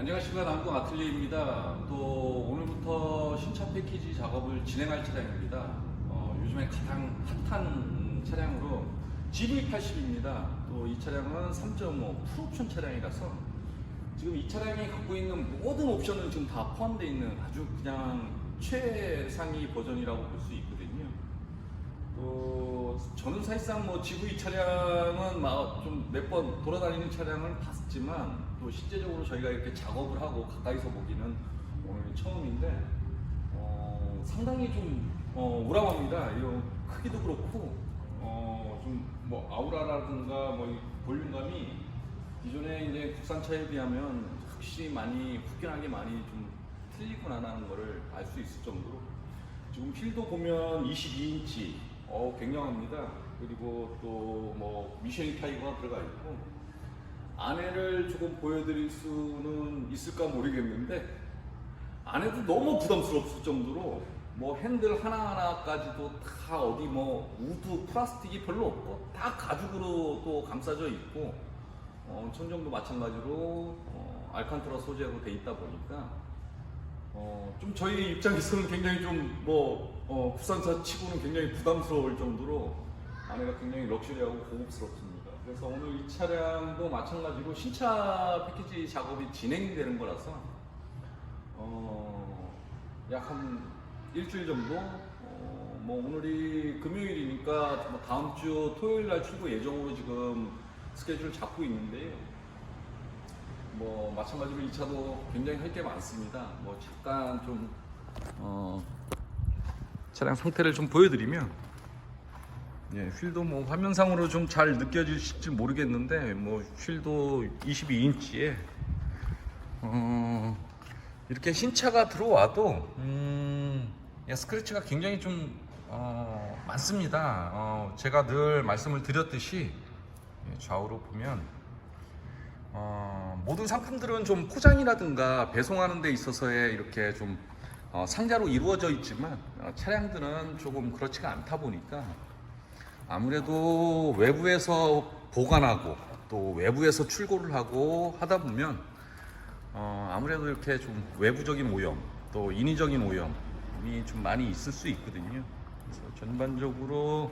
안녕하십니까. 남궁 아틀리에입니다. 또 오늘부터 신차 패키지 작업을 진행할 차량입니다. 요즘에 가장 핫한 차량으로 GV80입니다. 또 이 차량은 3.5 풀옵션 차량이라서 지금 이 차량이 갖고 있는 모든 옵션은 지금 다 포함되어 있는 아주 그냥 최상위 버전이라고 볼 수 있거든요. 또 저는 사실상 뭐 GV 차량은 좀 몇 번 돌아다니는 차량을 봤지만 또 실제적으로 저희가 이렇게 작업을 하고 가까이서 보기는 오늘 처음인데 상당히 좀 우람합니다. 이 크기도 그렇고 좀 뭐 아우라라든가 뭐 볼륨감이 기존에 이제 국산차에 비하면 확실히 많이 후끈하게 많이 좀 틀리구나라는 거를 알 수 있을 정도로 지금 휠도 보면 22인치 굉장합니다. 그리고 또 뭐 미쉐린 타이거가 들어가 있고 안에를 조금 보여드릴 수는 있을까 모르겠는데 안에도 너무 부담스럽을 정도로 뭐 핸들 하나하나까지도 다 어디 뭐 우드 플라스틱이 별로 없고 다 가죽으로 또 감싸져 있고 천정도 마찬가지로 알칸타라 소재로 돼 있다 보니까 좀 저희 입장에서는 굉장히 좀 국산차 치고는 굉장히 부담스러울 정도로 안에가 굉장히 럭셔리하고 고급스럽습니다. 그래서 오늘 이 차량도 마찬가지로 신차 패키지 작업이 진행되는 거라서 약 한 일주일 정도 뭐 오늘이 금요일이니까 뭐 다음 주 토요일 날 출고 예정으로 지금 스케줄을 잡고 있는데요. 뭐 마찬가지로 이 차도 굉장히 할 게 많습니다. 뭐 잠깐 좀 차량 상태를 좀 보여드리면 휠도 뭐 화면상으로 좀 잘 느껴지실지 모르겠는데 뭐 휠도 22인치에 이렇게 신차가 들어와도 스크래치가 굉장히 좀 많습니다. 제가 늘 말씀을 드렸듯이 좌우로 보면 모든 상품들은 좀 포장이라든가 배송하는 데 있어서의 이렇게 좀 상자로 이루어져 있지만 차량들은 조금 그렇지가 않다 보니까 아무래도 외부에서 보관하고 또 외부에서 출고를 하고 하다 보면 아무래도 이렇게 좀 외부적인 오염 또 인위적인 오염이 좀 많이 있을 수 있거든요. 그래서 전반적으로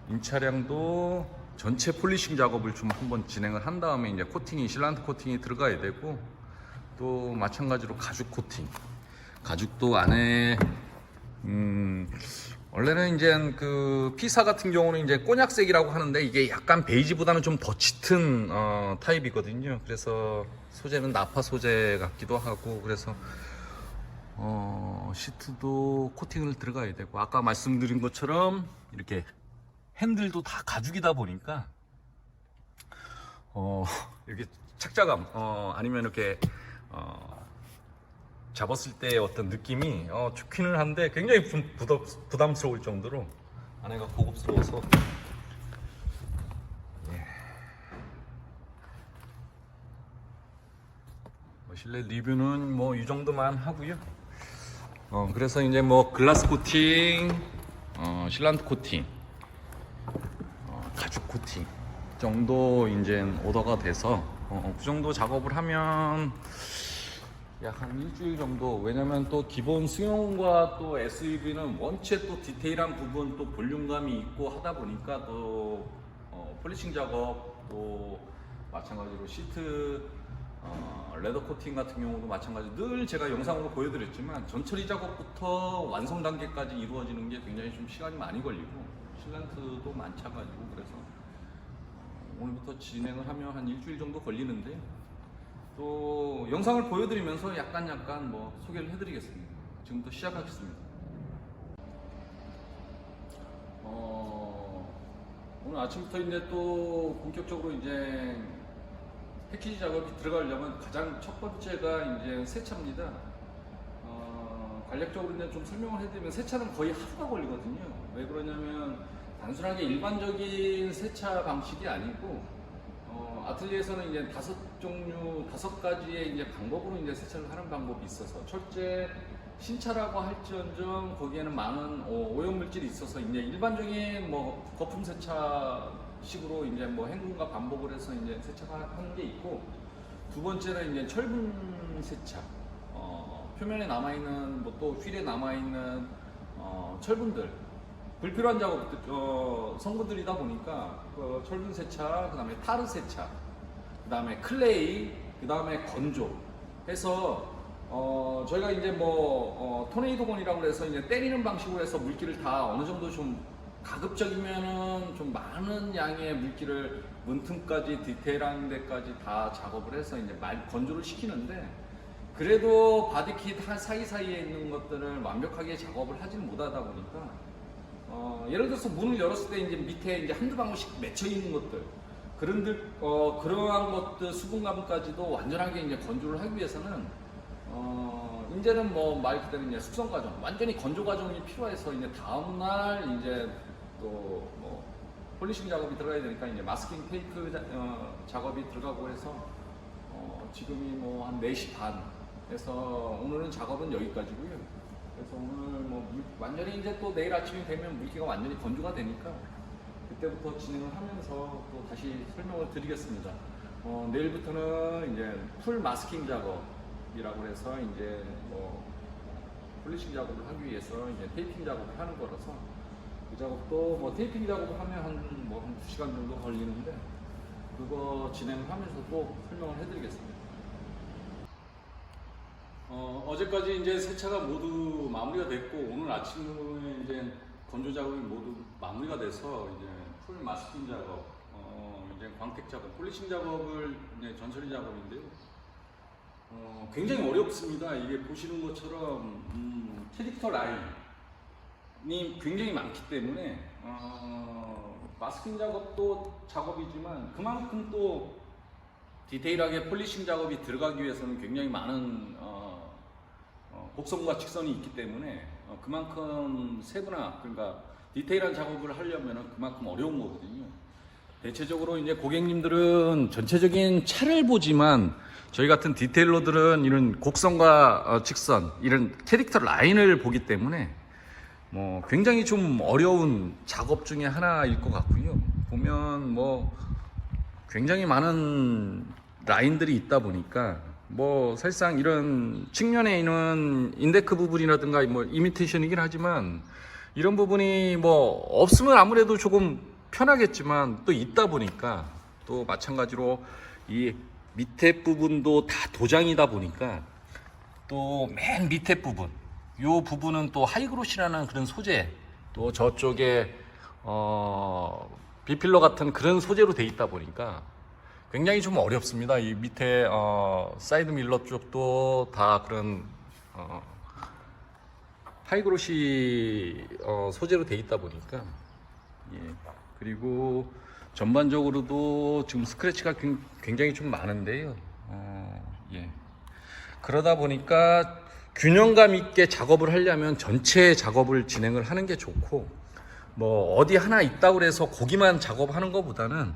이 차량도 전체 폴리싱 작업을 좀 한번 진행을 한 다음에 이제 코팅이 실란트 코팅이 들어가야 되고 또 마찬가지로 가죽 코팅 가죽도 안에 원래는 이제 그 피사 같은 경우는 이제 꼬냑색이라고 하는데 이게 약간 베이지보다는 좀 더 짙은 타입이거든요. 그래서 소재는 나파 소재 같기도 하고 그래서 시트도 코팅을 들어가야 되고 아까 말씀드린 것처럼 이렇게 핸들도 다 가죽이다 보니까 이렇게 착자감 아니면 이렇게 잡았을 때의 어떤 느낌이 좋기는 한데 굉장히 부담스러울 정도로 안에가 고급스러워서 실내 리뷰는 뭐 이 정도만 하고요. 그래서 이제 뭐 글라스 코팅, 실란트 코팅, 가죽 코팅 정도 이제 오더가 돼서 그 정도 작업을 하면 약 한 일주일 정도. 왜냐면 또 기본 승용과 또 SUV는 원체 또 디테일한 부분 또 볼륨감이 있고 하다 보니까 또 폴리싱 작업 또 마찬가지로 시트 레더 코팅 같은 경우도 마찬가지 늘 제가 영상으로 보여드렸지만 전처리 작업부터 완성 단계까지 이루어지는 게 굉장히 좀 시간이 많이 걸리고 실란트도 많차가지고 그래서 오늘부터 진행을 하면 한 일주일 정도 걸리는데 또 영상을 보여드리면서 약간 뭐 소개를 해드리겠습니다. 지금부터 시작하겠습니다. 오늘 아침부터 이제 또 본격적으로 이제 패키지 작업이 들어가려면 가장 첫 번째가 이제 세차입니다. 간략적으로 이제 좀 설명을 해드리면 세차는 거의 하루가 걸리거든요. 왜 그러냐면 단순하게 일반적인 세차 방식이 아니고 아틀리에에서는 이제 5가지의 이제 방법으로 이제 세차를 하는 방법이 있어서 첫째 신차라고 할지언정 거기에는 많은 오염 물질이 있어서 이제 일반적인 뭐 거품 세차식으로 이제 뭐 헹굼과 반복을 해서 이제 세차가 하는 게 있고 두 번째는 이제 철분 세차. 표면에 남아있는 뭐 또 휠에 남아있는 철분들, 불필요한 작업 성분들이다 보니까 그 철분 세차, 그 다음에 타르 세차, 그 다음에 클레이, 그 다음에 건조 해서 저희가 이제 뭐 토네이도건이라고 해서 이제 때리는 방식으로 해서 물기를 다 어느 정도 좀 가급적이면은 좀 많은 양의 물기를 문틈까지 디테일한 데까지 다 작업을 해서 이제 건조를 시키는데, 그래도 바디킷 사이사이에 있는 것들을 완벽하게 작업을 하지는 못하다 보니까 예를 들어서 문을 열었을 때 이제 밑에 이제 한두 방울씩 맺혀 있는 것들, 그러한 것들 수분감까지도 완전하게 이제 건조를 하기 위해서는 이제는 뭐 말 그대로 이제 숙성 과정, 완전히 건조 과정이 필요해서 이제 다음 날 이제 또 뭐 폴리싱 작업이 들어가야 되니까 이제 마스킹 테이프 작업이 들어가고 해서 지금이 뭐 한 4시 반에서 오늘은 작업은 여기까지고요. 그래서 오늘 뭐 완전히 이제 또 내일 아침이 되면 물기가 완전히 건조가 되니까 그때부터 진행을 하면서 또 다시 설명을 드리겠습니다. 내일부터는 이제 풀 마스킹 작업이라고 해서 이제 뭐 폴리싱 작업을 하기 위해서 이제 테이핑 작업을 하는 거라서 그 작업도 뭐 테이핑 작업을 하면 한 2시간 정도 걸리는데 그거 진행을 하면서 또 설명을 해드리겠습니다. 어제까지 이제 세차가 모두 마무리가 됐고 오늘 아침에 이제 건조 작업이 모두 마무리가 돼서 이제 풀 마스킹 작업, 이제 광택 작업, 폴리싱 작업을 이제 전처리 작업인데요. 굉장히 어렵습니다. 이게 보시는 것처럼 캐릭터 라인이 굉장히 많기 때문에 마스킹 작업도 작업이지만 그만큼 또 디테일하게 폴리싱 작업이 들어가기 위해서는 굉장히 많은 곡선과 직선이 있기 때문에 그만큼 세분화, 그러니까 디테일한 작업을 하려면 그만큼 어려운 거거든요. 대체적으로 이제 고객님들은 전체적인 차를 보지만 저희 같은 디테일러들은 이런 곡선과 직선, 이런 캐릭터 라인을 보기 때문에 뭐 굉장히 좀 어려운 작업 중에 하나일 것 같고요. 보면 뭐 굉장히 많은 라인들이 있다 보니까 뭐 사실상 이런 측면에 있는 인데크 부분이라든가 뭐 이미테이션이긴 하지만 이런 부분이 뭐 없으면 아무래도 조금 편하겠지만 또 있다 보니까 또 마찬가지로 이 밑에 부분도 다 도장이다 보니까 또 맨 밑에 부분, 요 부분은 또 하이그로시라는 그런 소재, 또 저쪽에 비필러 같은 그런 소재로 돼 있다 보니까 굉장히 좀 어렵습니다. 이 밑에 사이드 밀러 쪽도 다 그런 하이그로시 소재로 돼 있다 보니까 예. 그리고 전반적으로도 지금 스크래치가 굉장히 좀 많은데요. 예. 그러다 보니까 균형감 있게 작업을 하려면 전체 작업을 진행을 하는 게 좋고, 뭐 어디 하나 있다고 해서 거기만 작업하는 것보다는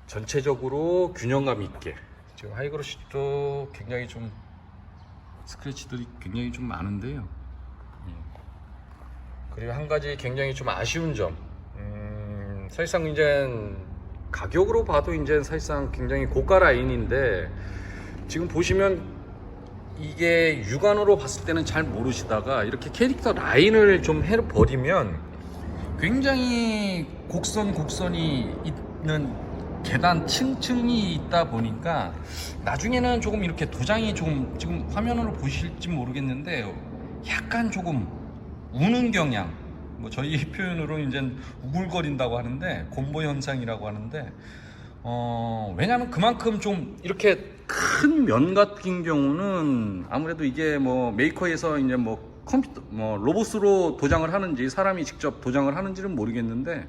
전체적으로 균형감 있게. 지금 하이그로시도 굉장히 좀 스크래치들이 굉장히 좀 많은데요. 그리고 한 가지 굉장히 좀 아쉬운 점, 사실상 이제 가격으로 봐도 이제 사실상 굉장히 고가 라인인데 지금 보시면 이게 육안으로 봤을 때는 잘 모르시다가 이렇게 캐릭터 라인을 좀 해버리면 굉장히 곡선이 있는 계단 층층이 있다 보니까 나중에는 조금 이렇게 도장이 조금 지금 화면으로 보실지 모르겠는데 약간 조금 우는 경향, 뭐 저희 표현으로 이제 우글거린다고 하는데 곰보 현상이라고 하는데 왜냐하면 그만큼 좀 이렇게 큰 면 같은 경우는 아무래도 이게 뭐 메이커에서 이제 뭐 컴퓨터 뭐 로봇으로 도장을 하는지 사람이 직접 도장을 하는지는 모르겠는데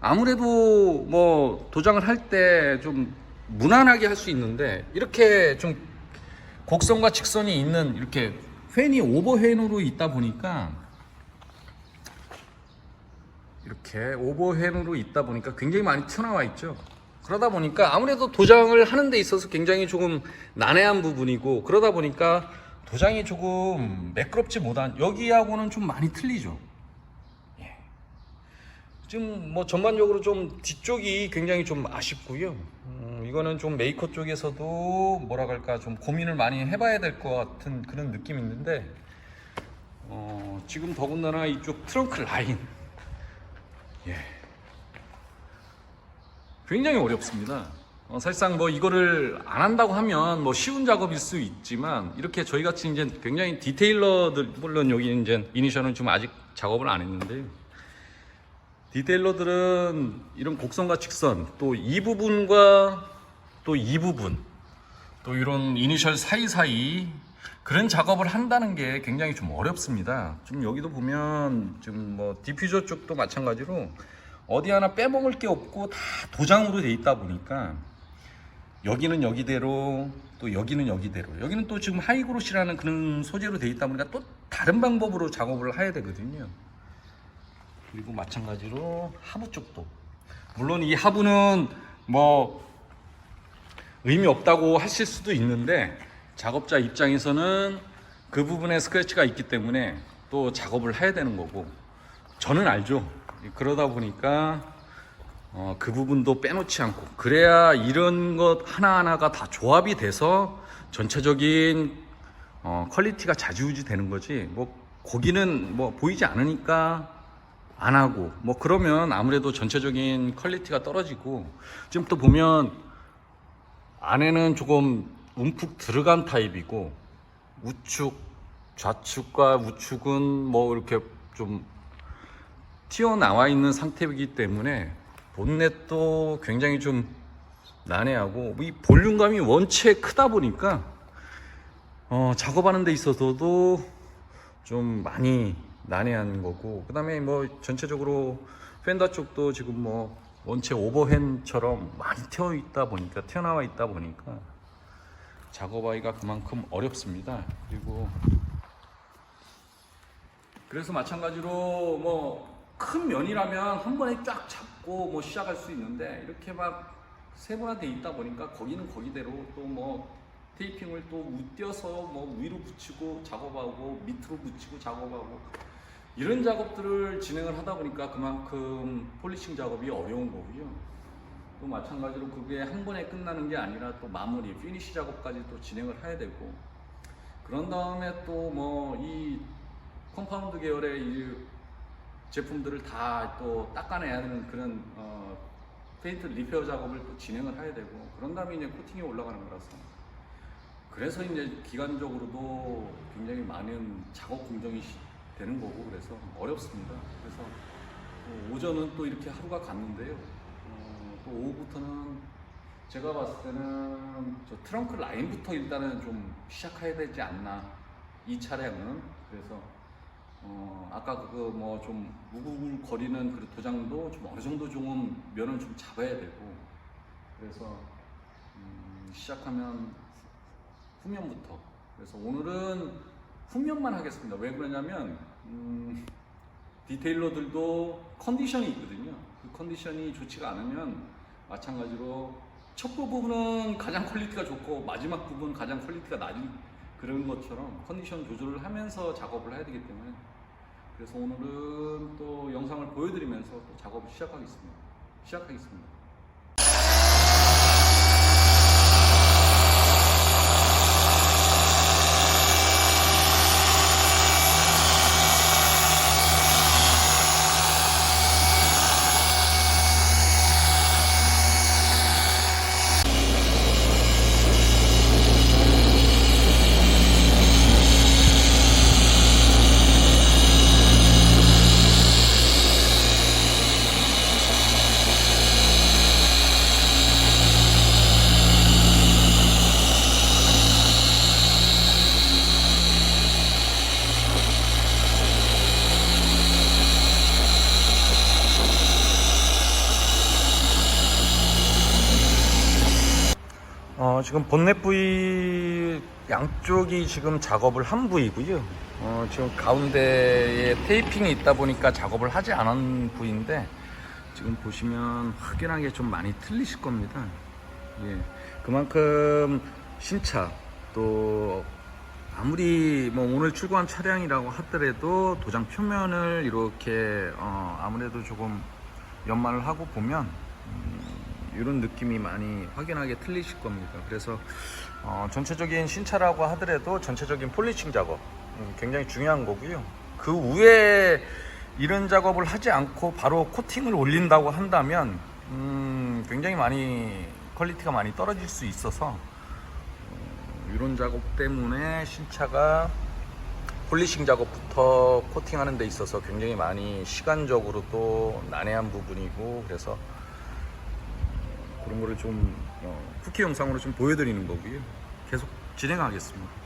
아무래도 뭐 도장을 할 때 좀 무난하게 할 수 있는데 이렇게 좀 곡선과 직선이 있는 이렇게 펜이 오버펜으로 있다 보니까 이렇게 오버펜으로 있다 보니까 굉장히 많이 튀어나와 있죠. 그러다 보니까 아무래도 도장을 하는 데 있어서 굉장히 조금 난해한 부분이고, 그러다 보니까 도장이 조금 매끄럽지 못한, 여기하고는 좀 많이 틀리죠. 지금 뭐 전반적으로 좀 뒤쪽이 굉장히 좀 아쉽고요. 이거는 좀 메이커 쪽에서도 뭐라 할까 좀 고민을 많이 해봐야 될 것 같은 그런 느낌이 있는데, 지금 더군다나 이쪽 트렁크 라인, 예, 굉장히 어렵습니다. 사실상 뭐 이거를 안 한다고 하면 뭐 쉬운 작업일 수 있지만, 이렇게 저희 같이 이제 굉장히 디테일러들, 물론 여기 이제 이니셜은 지금 아직 작업을 안 했는데요. 디테일러들은 이런 곡선과 직선, 또 이 부분과 또 이 부분, 또 이런 이니셜 사이사이 그런 작업을 한다는 게 굉장히 좀 어렵습니다. 지금 여기도 보면 지금 뭐 디퓨저 쪽도 마찬가지로 어디 하나 빼먹을 게 없고 다 도장으로 돼 있다 보니까 여기는 여기대로, 또 여기는 여기대로, 여기는 또 지금 하이그로시라는 그런 소재로 돼 있다 보니까 또 다른 방법으로 작업을 해야 되거든요. 그리고 마찬가지로 하부 쪽도, 물론 이 하부는 뭐 의미 없다고 하실 수도 있는데, 작업자 입장에서는 그 부분에 스크래치가 있기 때문에 또 작업을 해야 되는 거고, 저는 알죠. 그러다 보니까 그 부분도 빼놓지 않고, 그래야 이런 것 하나하나가 다 조합이 돼서 전체적인 퀄리티가 좌지우지 되는 거지, 뭐 거기는 뭐 보이지 않으니까 안 하고 뭐 그러면 아무래도 전체적인 퀄리티가 떨어지고, 지금 또 보면 안에는 조금 움푹 들어간 타입이고, 우측, 좌측과 우측은 뭐 이렇게 좀 튀어나와 있는 상태이기 때문에 본넷도 굉장히 좀 난해하고, 이 볼륨감이 원체 크다 보니까 작업하는 데 있어서도 좀 많이 난해한 거고, 그 다음에 뭐 전체적으로 펜더 쪽도 지금 뭐 원체 오버핸처럼 많이 튀어나와 있다 보니까 작업하기가 그만큼 어렵습니다. 그리고 그래서 마찬가지로 뭐 큰 면이라면 한 번에 쫙 잡고 뭐 시작할 수 있는데, 이렇게 막 세분화돼 있다 보니까 거기는 거기대로 또 뭐 테이핑을 또 웃띄어서 뭐 위로 붙이고 작업하고 밑으로 붙이고 작업하고, 이런 작업들을 진행을 하다 보니까 그만큼 폴리싱 작업이 어려운 거고요. 또 마찬가지로 그게 한 번에 끝나는 게 아니라 또 마무리, 피니시 작업까지 또 진행을 해야 되고, 그런 다음에 또 뭐 이 컴파운드 계열의 이 제품들을 다 또 닦아내야 되는 그런 페인트 리페어 작업을 또 진행을 해야 되고, 그런 다음에 이제 코팅이 올라가는 거라서, 그래서 이제 기간적으로도 굉장히 많은 작업 공정이 되는 거고, 그래서 어렵습니다. 그래서 오전은 또 이렇게 하루가 갔는데요. 또 오후부터는 제가 봤을 때는 저 트렁크 라인부터 일단은 좀 시작해야 되지 않나, 이 차량은. 그래서 아까 그 뭐 좀 우글거리는 그 도장도 좀 어느 정도 좀 면을 좀 잡아야 되고, 그래서 시작하면 후면부터. 그래서 오늘은 후면만 하겠습니다. 왜 그러냐면 디테일러들도 컨디션이 있거든요. 그 컨디션이 좋지가 않으면 마찬가지로 첫 부분은 가장 퀄리티가 좋고 마지막 부분은 가장 퀄리티가 낮은 그런 것처럼 컨디션 조절을 하면서 작업을 해야 되기 때문에, 그래서 오늘은 또 영상을 보여드리면서 또 작업을 시작하겠습니다. 지금 본넷 부위 양쪽이 지금 작업을 한 부위고요. 지금 가운데에 테이핑이 있다 보니까 작업을 하지 않은 부위인데, 지금 보시면 확연하게 좀 많이 틀리실 겁니다. 예, 그만큼 신차, 또 아무리 뭐 오늘 출고한 차량이라고 하더라도 도장 표면을 이렇게 아무래도 조금 연마를 하고 보면 이런 느낌이 많이 확연하게 틀리실 겁니다. 그래서 전체적인 신차라고 하더라도 전체적인 폴리싱 작업 굉장히 중요한 거고요. 그 후에 이런 작업을 하지 않고 바로 코팅을 올린다고 한다면 굉장히 많이 퀄리티가 많이 떨어질 수 있어서 이런 작업 때문에 신차가 폴리싱 작업부터 코팅하는 데 있어서 굉장히 많이 시간적으로 또 난해한 부분이고, 그래서 그런 거를 좀 쿠키 영상으로 좀 보여드리는 거고요. 계속 진행하겠습니다.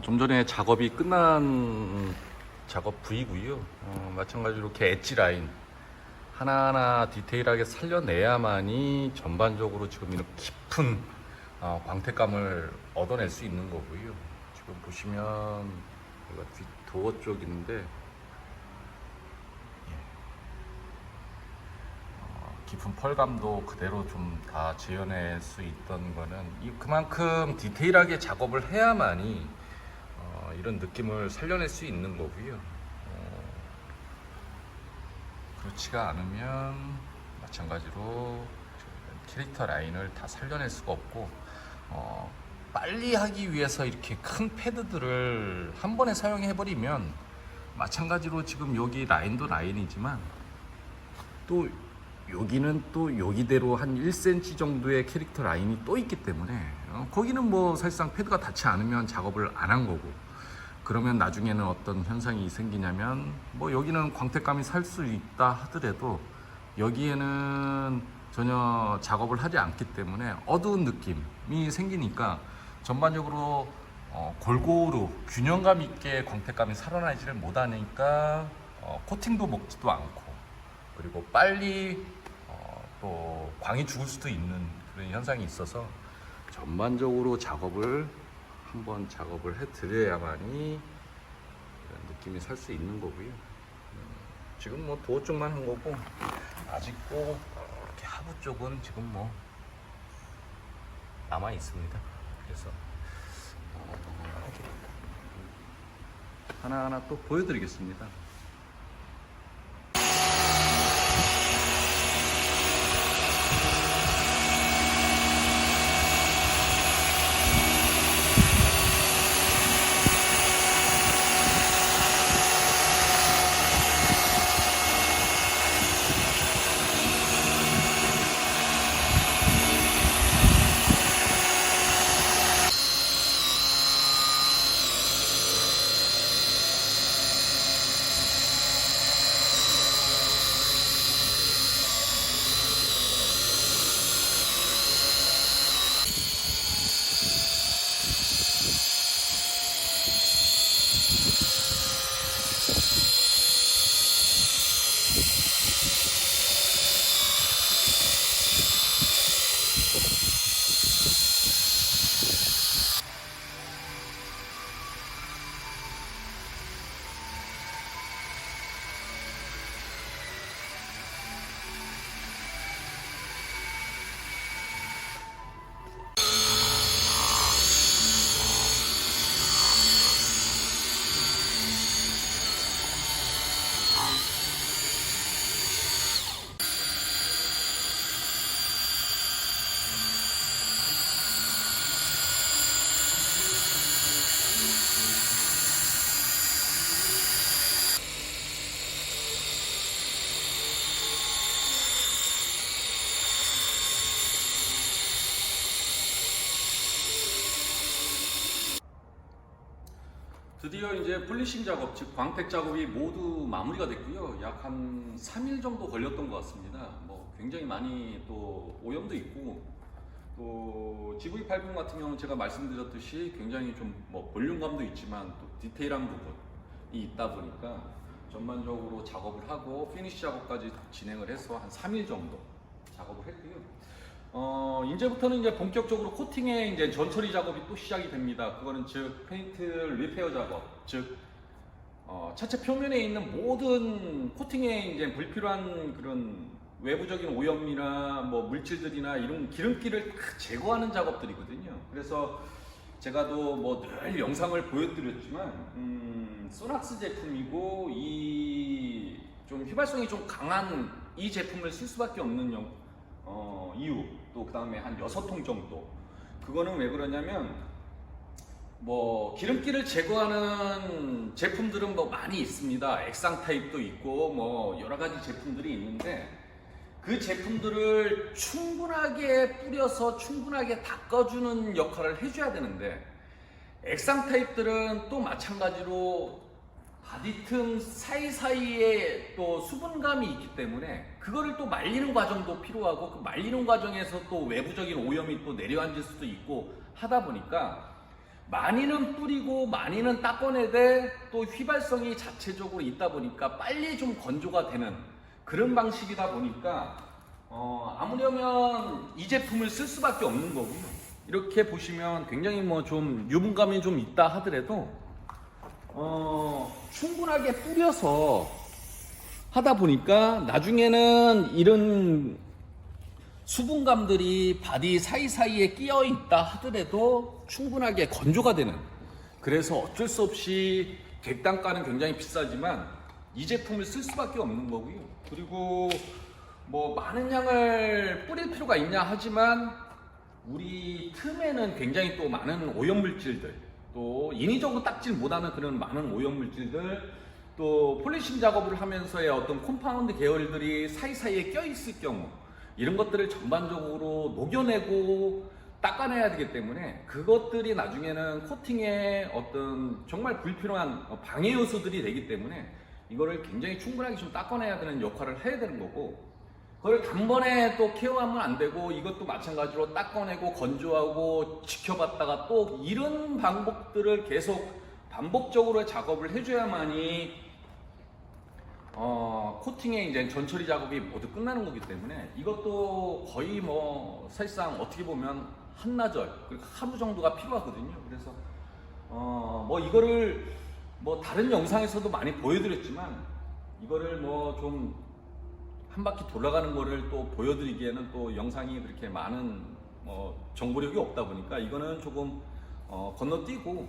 좀 전에 작업이 끝난 작업 부위고요. 마찬가지로 이렇게 엣지 라인 하나하나 디테일하게 살려내야만이 전반적으로 지금 이런 깊은 광택감을 얻어낼 수 있는 거고요. 지금 보시면 여기가 뒷 도어 쪽인데 깊은 펄감도 그대로 좀 다 재현할 수 있던 거는 그만큼 디테일하게 작업을 해야만이 이런 느낌을 살려낼 수 있는 거고요. 그렇지가 않으면 마찬가지로 캐릭터 라인을 다 살려낼 수가 없고, 빨리 하기 위해서 이렇게 큰 패드들을 한 번에 사용해 버리면 마찬가지로 지금 여기 라인도 라인이지만 또 여기는 또 여기대로 한 1cm 정도의 캐릭터 라인이 또 있기 때문에 거기는 뭐 사실상 패드가 닿지 않으면 작업을 안 한 거고, 그러면 나중에는 어떤 현상이 생기냐면 뭐 여기는 광택감이 살 수 있다 하더라도 여기에는 전혀 작업을 하지 않기 때문에 어두운 느낌이 생기니까 전반적으로 골고루 균형감 있게 광택감이 살아나지를 못하니까 코팅도 먹지도 않고, 그리고 빨리 또 광이 죽을 수도 있는 그런 현상이 있어서 전반적으로 한번 작업을 해드려야만이 이런 느낌이 살 수 있는 거고요. 지금 뭐 도어 쪽만 한 거고, 아직 또 이렇게 하부 쪽은 지금 뭐 남아 있습니다. 그래서 하나하나 또 보여드리겠습니다. 드디어 이제 폴리싱 작업, 즉 광택 작업이 모두 마무리가 됐고요. 약 한 3일 정도 걸렸던 것 같습니다. 뭐 굉장히 많이 또 오염도 있고, 또 GV80 같은 경우는 제가 말씀드렸듯이 굉장히 좀 뭐 볼륨감도 있지만 또 디테일한 부분이 있다 보니까 전반적으로 작업을 하고 피니시 작업까지 진행을 해서 한 3일 정도 작업을 했고요. 이제부터는 이제 본격적으로 코팅의 이제 전처리 작업이 또 시작이 됩니다. 그거는 즉 페인트 리페어 작업, 즉 차체 표면에 있는 모든 코팅에 이제 불필요한 그런 외부적인 오염이나 뭐 물질들이나 이런 기름기를 다 제거하는 작업들이거든요. 그래서 제가 뭐 늘 영상을 보여드렸지만 소낙스 제품이고 이 좀 휘발성이 좀 강한 이 제품을 쓸 수밖에 없는 이유, 또 그 다음에 한 6통 정도. 그거는 왜 그러냐면 뭐 기름기를 제거하는 제품들은 뭐 많이 있습니다. 액상 타입도 있고 뭐 여러 가지 제품들이 있는데, 그 제품들을 충분하게 뿌려서 충분하게 닦아주는 역할을 해줘야 되는데, 액상 타입들은 또 마찬가지로 바디 틈 사이사이에 또 수분감이 있기 때문에 그거를 또 말리는 과정도 필요하고, 그 말리는 과정에서 또 외부적인 오염이 또 내려앉을 수도 있고 하다 보니까 많이는 뿌리고 많이는 닦아내되 또 휘발성이 자체적으로 있다 보니까 빨리 좀 건조가 되는 그런 방식이다 보니까 아무려면 이 제품을 쓸 수밖에 없는 거고요. 이렇게 보시면 굉장히 뭐 좀 유분감이 좀 있다 하더라도 충분하게 뿌려서 하다 보니까 나중에는 이런 수분감들이 바디 사이사이에 끼어 있다 하더라도 충분하게 건조가 되는, 그래서 어쩔 수 없이 객단가는 굉장히 비싸지만 이 제품을 쓸 수밖에 없는 거고요. 그리고 뭐 많은 양을 뿌릴 필요가 있냐 하지만 우리 틈에는 굉장히 또 많은 오염물질들, 또 인위적으로 닦질 못하는 그런 많은 오염물질들, 또 폴리싱 작업을 하면서의 어떤 콤파운드 계열들이 사이사이에 껴있을 경우 이런 것들을 전반적으로 녹여내고 닦아내야 되기 때문에 그것들이 나중에는 코팅에 어떤 정말 불필요한 방해 요소들이 되기 때문에 이거를 굉장히 충분하게 좀 닦아내야 되는 역할을 해야 되는 거고, 그걸 단번에 또 케어하면 안 되고 이것도 마찬가지로 닦아내고 건조하고 지켜봤다가 또 이런 방법들을 계속 반복적으로 작업을 해줘야만이 코팅의 이제 전처리 작업이 모두 끝나는 거기 때문에 이것도 거의 뭐 사실상 어떻게 보면 한나절, 그러니까 하루 정도가 필요하거든요. 그래서 뭐 이거를 뭐 다른 영상에서도 많이 보여드렸지만 이거를 뭐 좀 한 바퀴 돌아가는 거를 또 보여드리기에는 또 영상이 그렇게 많은 정보력이 없다 보니까 이거는 조금 건너뛰고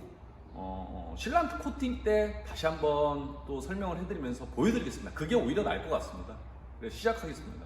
실란트 코팅 때 다시 한번 또 설명을 해드리면서 보여드리겠습니다. 그게 오히려 나을 것 같습니다. 그래서 시작하겠습니다.